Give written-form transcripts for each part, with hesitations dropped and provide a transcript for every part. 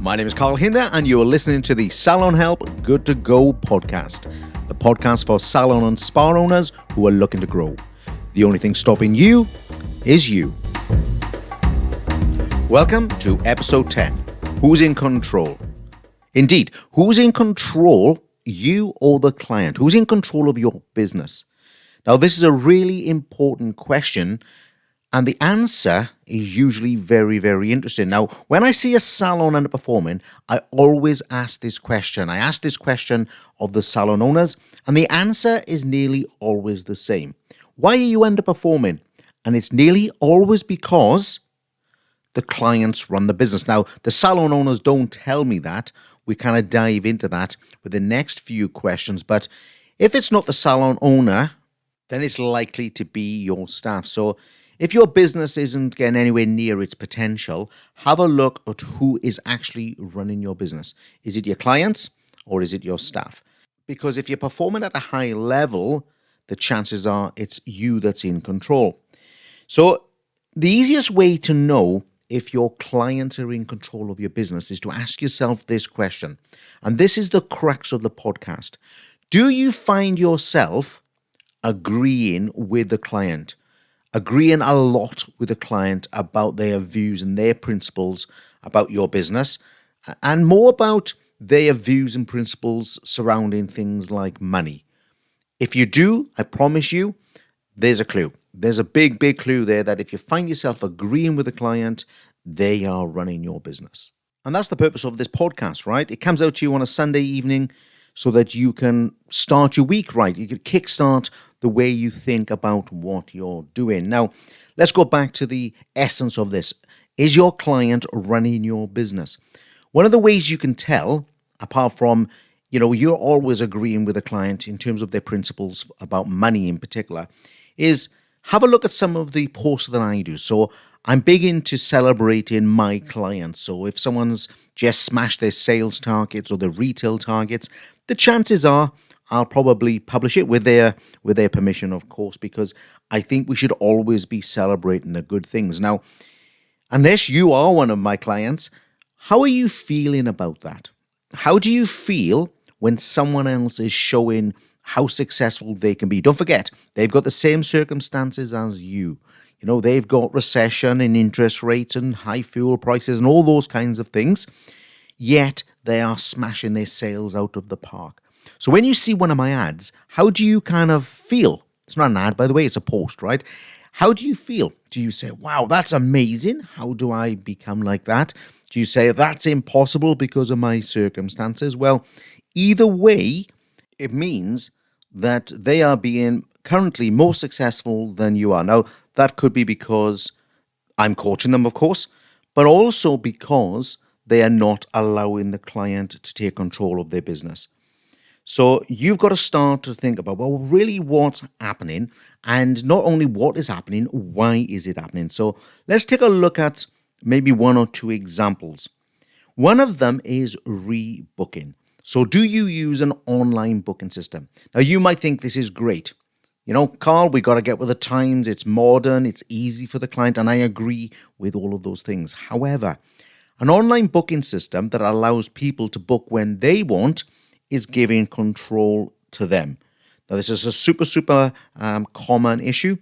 My name is Carl Hinder, and you are listening to the Salon Help Good to Go podcast, the podcast for salon and spa owners who are looking to grow. The only thing stopping you is you. Welcome to episode 10, Who's in Control? Indeed, who's in control, you or the client? Who's in control of your business? Now, this is a really important question, and the answer is usually very, very interesting. Now, when I see a salon underperforming, I always ask this question. I ask this question of the salon owners, and the answer is nearly always the same. Why are you underperforming? And it's nearly always because the clients run the business. Now, the salon owners don't tell me that. We kind of dive into that with the next few questions. But if it's not the salon owner, then it's likely to be your staff. So if your business isn't getting anywhere near its potential, have a look at who is actually running your business. Is it your clients or is it your staff? Because if you're performing at a high level, the chances are it's you that's in control. So the easiest way to know if your clients are in control of your business is to ask yourself this question. And this is the crux of the podcast. Do you find yourself agreeing with the client? Agreeing a lot with the client about their views and their principles about your business, and more about their views and principles surrounding things like money. If you do, I promise you, there's a clue. There's a big, big clue there that if you find yourself agreeing with the client, they are running your business. And that's the purpose of this podcast, right? It comes out to you on a Sunday evening so that you can start your week right. You can kickstart the way you think about what you're doing. Now, let's go back to the essence of this. Is your client running your business? One of the ways you can tell, apart from, you're always agreeing with a client in terms of their principles about money in particular, is have a look at some of the posts that I do. So I'm big into celebrating my clients. So if someone's just smashed their sales targets or their retail targets, the chances are I'll probably publish it with their permission, of course, because I think we should always be celebrating the good things. Now, unless you are one of my clients, how are you feeling about that? How do you feel when someone else is showing how successful they can be? Don't forget, they've got the same circumstances as you. They've got recession and interest rates and high fuel prices and all those kinds of things, yet they are smashing their sales out of the park. So when you see one of my ads, how do you kind of feel? It's not an ad, by the way, it's a post, right? How do you feel? Do you say, wow, that's amazing. How do I become like that? Do you say, that's impossible because of my circumstances? Well, either way, it means that they are being currently more successful than you are. Now, that could be because I'm coaching them, of course, but also because they are not allowing the client to take control of their business. So you've got to start to think about, well, really what's happening, and not only what is happening, why is it happening? So let's take a look at maybe one or two examples. One of them is rebooking. So do you use an online booking system? Now, you might think this is great. Carl, we got to get with the times. It's modern. It's easy for the client. And I agree with all of those things. However, an online booking system that allows people to book when they want is giving control to them. Now, this is a super common issue.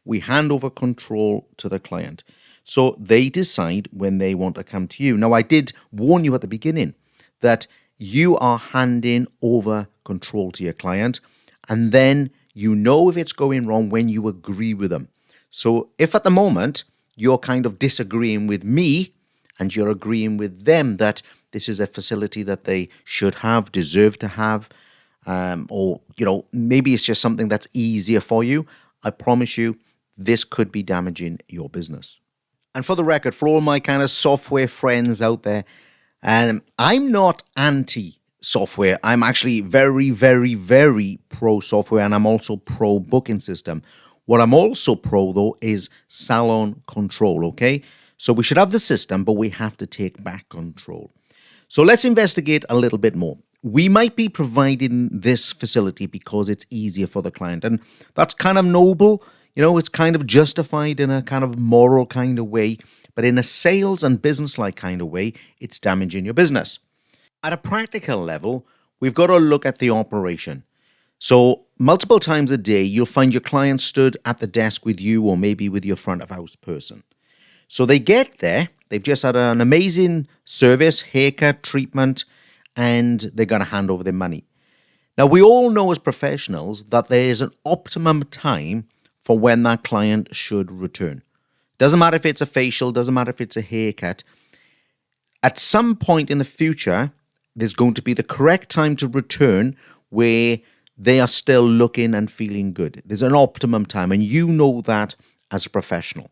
We hand over control to the client. So they decide when they want to come to you. Now, I did warn you at the beginning that you are handing over control to your client, and then you know if it's going wrong when you agree with them. So if at the moment you're kind of disagreeing with me and you're agreeing with them that this is a facility that they should have, deserve to have, or maybe it's just something that's easier for you, I promise you this could be damaging your business. And for the record, for all my kind of software friends out there, I'm not anti-software. I'm actually very, very, very pro-software, and I'm also pro-booking system. What I'm also pro, though, is salon control, okay? So we should have the system, but we have to take back control. So let's investigate a little bit more. We might be providing this facility because it's easier for the client, and that's kind of noble. It's kind of justified in a kind of moral kind of way. But in a sales and business-like kind of way, it's damaging your business. At a practical level, we've got to look at the operation. So multiple times a day, you'll find your client stood at the desk with you or maybe with your front of house person. So they get there, they've just had an amazing service, haircut, treatment, and they're going to hand over their money. Now, we all know as professionals that there is an optimum time for when that client should return. Doesn't matter if it's a facial, doesn't matter if it's a haircut. At some point in the future, there's going to be the correct time to return where they are still looking and feeling good. There's an optimum time, and you know that as a professional.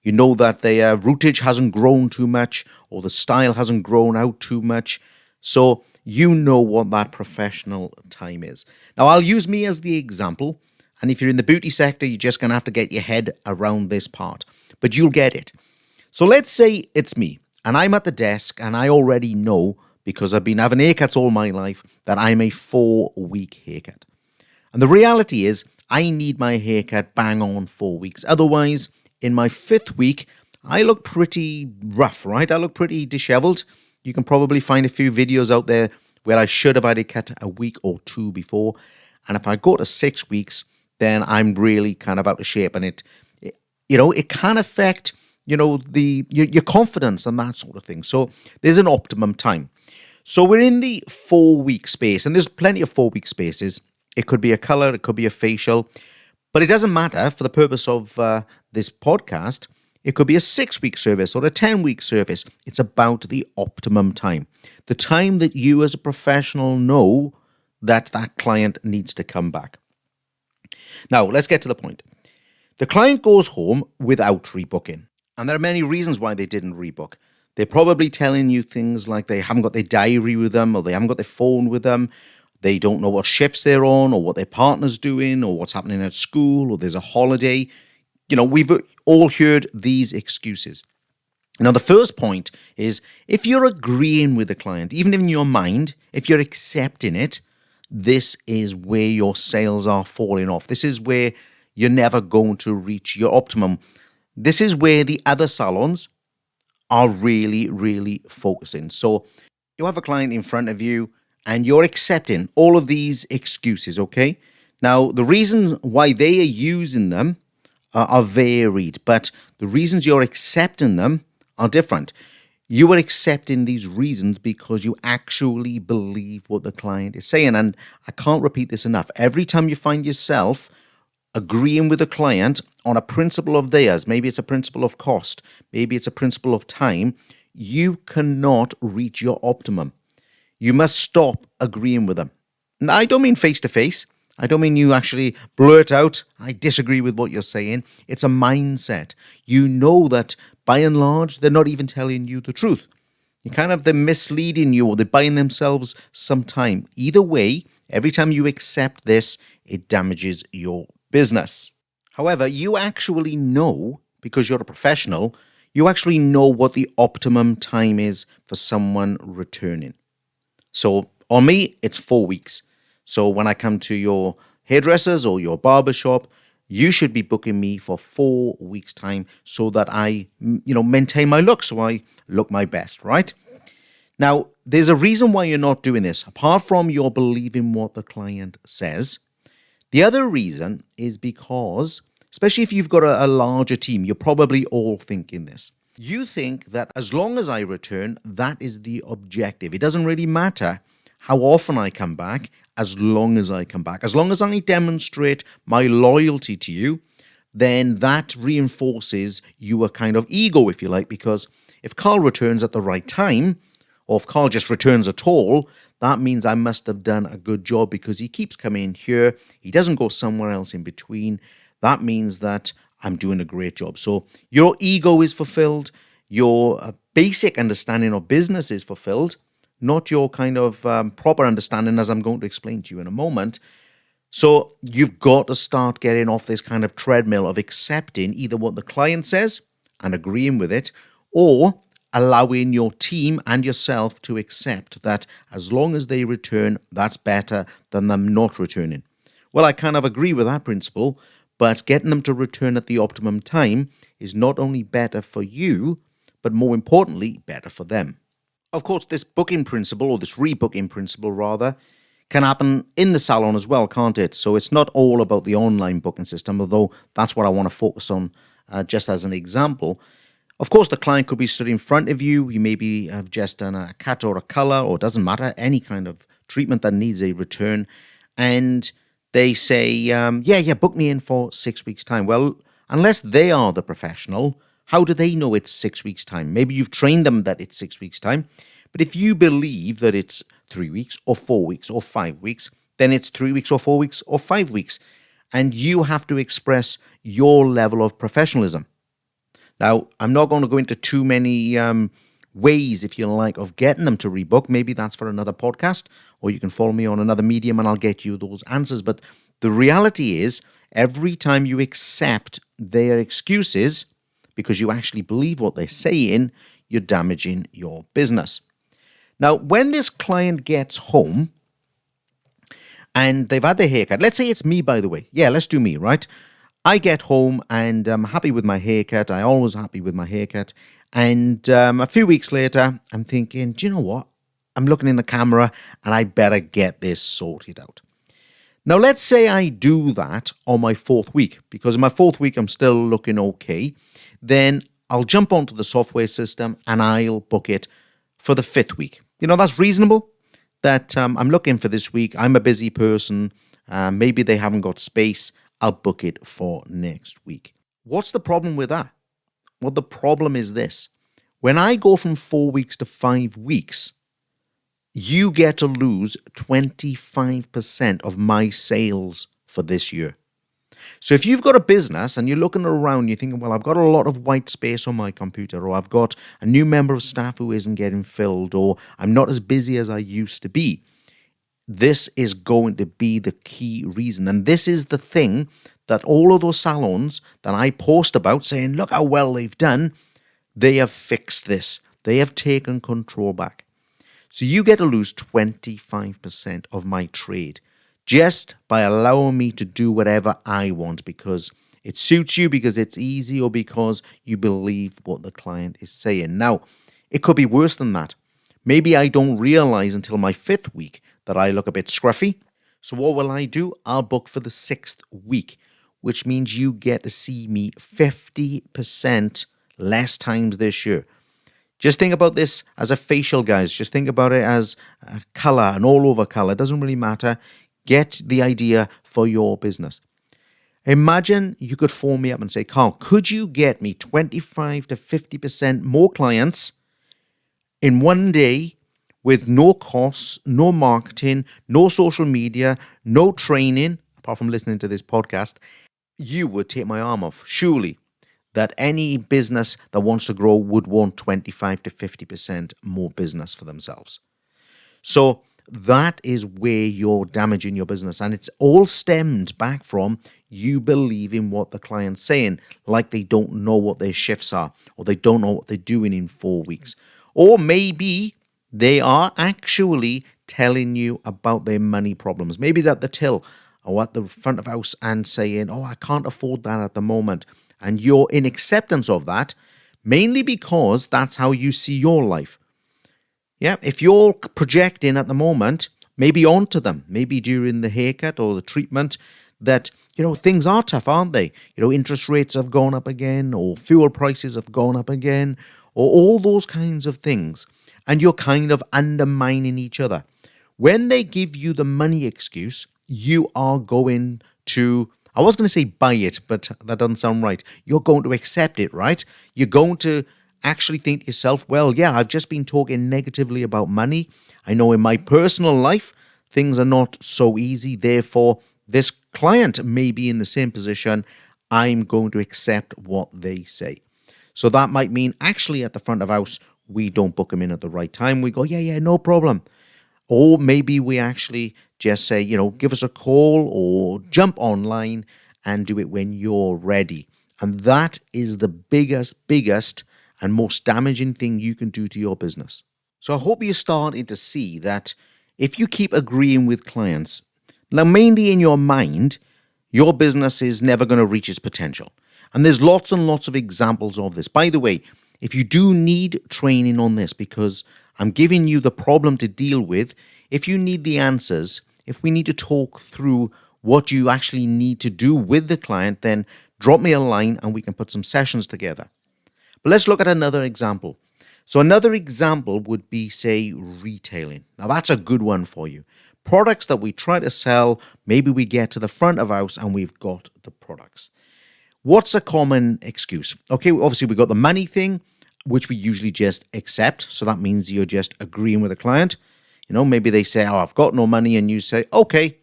You know that their rootage hasn't grown too much or the style hasn't grown out too much. So you know what that professional time is. Now, I'll use me as the example. And if you're in the beauty sector, you're just going to have to get your head around this part. But you'll get it. So let's say it's me and I'm at the desk and I already know, because I've been having haircuts all my life, that I'm a 4-week haircut. And the reality is I need my haircut bang on 4 weeks. Otherwise, in my 5th week, I look pretty rough, right? I look pretty disheveled. You can probably find a few videos out there where I should have had it cut a week or 2 before. And if I go to 6 weeks, then I'm really kind of out of shape. And it can affect, your confidence and that sort of thing. So there's an optimum time. So we're in the 4-week space, and there's plenty of 4-week spaces. It could be a color, it could be a facial, but it doesn't matter for the purpose of this podcast. It could be a 6-week service or a 10-week service. It's about the optimum time. The time that you as a professional know that that client needs to come back. Now, let's get to the point. The client goes home without rebooking. And there are many reasons why they didn't rebook. They're probably telling you things like they haven't got their diary with them, or they haven't got their phone with them. They don't know what shifts they're on, or what their partner's doing, or what's happening at school, or there's a holiday. We've all heard these excuses. Now, the first point is, if you're agreeing with the client, even in your mind, if you're accepting it, this is where your sales are falling off. This is where you're never going to reach your optimum. This is where the other salons are really, really focusing. So you have a client in front of you and you're accepting all of these excuses, okay? Now, the reasons why they are using them are varied, but the reasons you're accepting them are different. You are accepting these reasons because you actually believe what the client is saying. And I can't repeat this enough. Every time you find yourself agreeing with a client on a principle of theirs, maybe it's a principle of cost, maybe it's a principle of time, you cannot reach your optimum. You must stop agreeing with them. Now, I don't mean face-to-face. I don't mean you actually blurt out, I disagree with what you're saying. It's a mindset. You know that by and large, they're not even telling you the truth. They're misleading you, or they're buying themselves some time. Either way, every time you accept this, it damages your business. However, you actually know, because you're a professional, you actually know what the optimum time is for someone returning. So on me, it's 4 weeks. So when I come to your hairdressers or your barbershop, you should be booking me for 4 weeks' time so that I, maintain my look, so I look my best, right? Now, there's a reason why you're not doing this, apart from you're believing what the client says. The other reason is because, especially if you've got a larger team, you're probably all thinking this. You think that as long as I return, that is the objective. It doesn't really matter how often I come back, as long as I come back. As long as I demonstrate my loyalty to you, then that reinforces your kind of ego, if you like, because if Carl returns at the right time, or if Carl just returns at all, that means I must have done a good job because he keeps coming here. He doesn't go somewhere else in between. That means that I'm doing a great job. So your ego is fulfilled. Your basic understanding of business is fulfilled, not your kind of proper understanding, as I'm going to explain to you in a moment. So you've got to start getting off this kind of treadmill of accepting either what the client says and agreeing with it, or allowing your team and yourself to accept that as long as they return, that's better than them not returning. Well, I kind of agree with that principle, but getting them to return at the optimum time is not only better for you, but more importantly, better for them. Of course, this booking principle, or this rebooking principle rather, can happen in the salon as well, can't it? So it's not all about the online booking system, although that's what I want to focus on just as an example. Of course, the client could be stood in front of you. You maybe have just done a cut or a color, or it doesn't matter, any kind of treatment that needs a return. And they say, yeah, book me in for 6 weeks' time. Well, unless they are the professional, how do they know it's 6 weeks' time? Maybe you've trained them that it's 6 weeks' time. But if you believe that it's 3 weeks or 4 weeks or 5 weeks, then it's 3 weeks or 4 weeks or 5 weeks. And you have to express your level of professionalism. Now, I'm not going to go into too many ways, if you like, of getting them to rebook. Maybe that's for another podcast, or you can follow me on another medium and I'll get you those answers. But the reality is, every time you accept their excuses, because you actually believe what they're saying, you're damaging your business. Now, when this client gets home and they've had their haircut, let's say it's me, by the way. Yeah, let's do me, right? I get home and I'm happy with my haircut. I'm always happy with my haircut. And a few weeks later, I'm thinking, do you know what? I'm looking in the camera and I better get this sorted out. Now, let's say I do that on my 4th week, because in my 4th week, I'm still looking okay. Then I'll jump onto the software system and I'll book it for the 5th week. You know, that's reasonable. That I'm looking for this week. I'm a busy person. Maybe they haven't got space. I'll book it for next week. What's the problem with that? Well, the problem is this. When I go from 4 weeks to 5 weeks, you get to lose 25% of my sales for this year. So if you've got a business and you're looking around, you're thinking, well, I've got a lot of white space on my computer, or I've got a new member of staff who isn't getting filled, or I'm not as busy as I used to be. This is going to be the key reason. And this is the thing that all of those salons that I post about saying, look how well they've done, they have fixed this. They have taken control back. So you get to lose 25% of my trade just by allowing me to do whatever I want, because it suits you, because it's easy, or because you believe what the client is saying. Now, it could be worse than that. Maybe I don't realize until my 5th week that I look a bit scruffy. So what will I do? I'll book for the 6th week, which means you get to see me 50% less times this year. Just think about this as a facial, guys. Just think about it as a color, an all-over color. It doesn't really matter. Get the idea for your business. Imagine you could phone me up and say, Carl, could you get me 25 to 50% more clients in one day with no costs, no marketing, no social media, no training, apart from listening to this podcast? You would take my arm off. Surely that any business that wants to grow would want 25 to 50% more business for themselves. So that is where you're damaging your business. And it's all stemmed back from you believing what the client's saying, like they don't know what their shifts are, or they don't know what they're doing in 4 weeks. Or maybe they are actually telling you about their money problems. Maybe they're at the till or at the front of house and saying, oh, I can't afford that at the moment. And you're in acceptance of that, mainly because that's how you see your life. Yeah, if you're projecting at the moment, maybe onto them, maybe during the haircut or the treatment, that, things are tough, aren't they? Interest rates have gone up again, or fuel prices have gone up again, or all those kinds of things. And you're kind of undermining each other. When they give you the money excuse, you are going to, I was going to say buy it, but that doesn't sound right. You're going to accept it, right? You're going to actually think to yourself, well, yeah, I've just been talking negatively about money. I know in my personal life, things are not so easy. Therefore, this client may be in the same position. I'm going to accept what they say. So that might mean actually at the front of house, we don't book them in at the right time. We go, yeah, no problem. Or maybe we actually just say, give us a call or jump online and do it when you're ready. And that is the biggest and most damaging thing you can do to your business. So I hope you're starting to see that if you keep agreeing with clients, now mainly in your mind, your business is never going to reach its potential. And there's lots and lots of examples of this. By the way, If you do need training on this, because I'm giving you the problem to deal with, if you need the answers, if we need to talk through what you actually need to do with the client, then drop me a line and we can put some sessions together. But let's look at another example. So another example would be, say, retailing. Now that's a good one for you. Products that we try to sell, maybe we get to the front of house and we've got the products. What's a common excuse? Okay, obviously we've got the money thing, which we usually just accept. So that means you're just agreeing with a client. Maybe they say, oh, I've got no money. And you say, okay.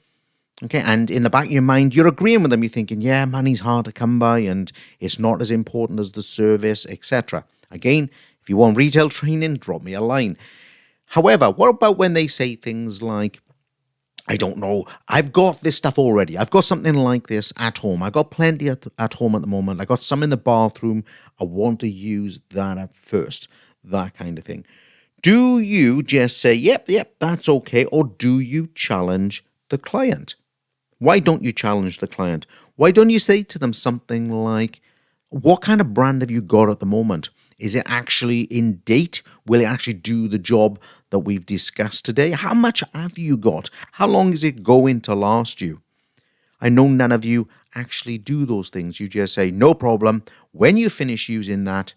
Okay, and in the back of your mind, you're agreeing with them. You're thinking, yeah, money's hard to come by and it's not as important as the service, etc. Again, if you want retail training, drop me a line. However, what about when they say things like, I don't know, I've got this stuff already. I've got something like this at home. I've got plenty at home at the moment. I got some in the bathroom. I want to use that at first. That kind of thing. Do you just say, yep, that's okay, or do you challenge the client? Why don't you challenge the client? Why don't you say to them something like, what kind of brand have you got at the moment? Is it actually in date? Will it actually do the job that we've discussed today? How much have you got? How long is it going to last you? I know none of you actually do those things. You just say, no problem. When you finish using that,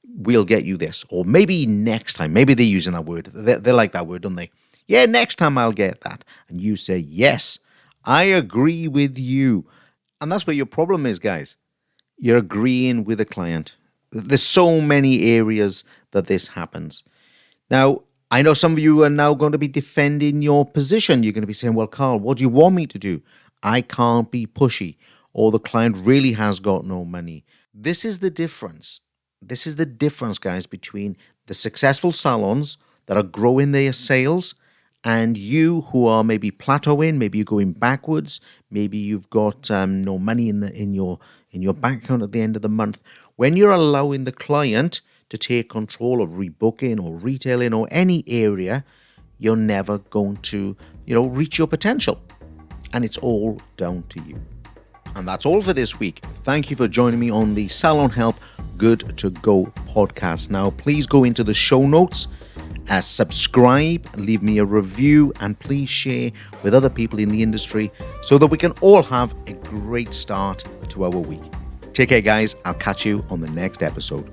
we'll get you this. Or maybe next time. Maybe they're using that word. They like that word, don't they? Yeah, next time I'll get that. And you say, yes, I agree with you. And that's where your problem is, guys. You're agreeing with a client. There's so many areas that this happens. Now, I know some of you are now going to be defending your position. You're going to be saying, well, Carl, what do you want me to do? I can't be pushy, or the client really has got no money. This is the difference. This is the difference, guys, between the successful salons that are growing their sales and you who are maybe plateauing, maybe you're going backwards, maybe you've got no money in your bank account at the end of the month. When you're allowing the client to take control of rebooking or retailing or any area, you're never going to, reach your potential. And it's all down to you. And that's all for this week. Thank you for joining me on the Salon Help Good to Go podcast. Now, please go into the show notes, subscribe, leave me a review, and please share with other people in the industry so that we can all have a great start to our week. Take care, guys. I'll catch you on the next episode.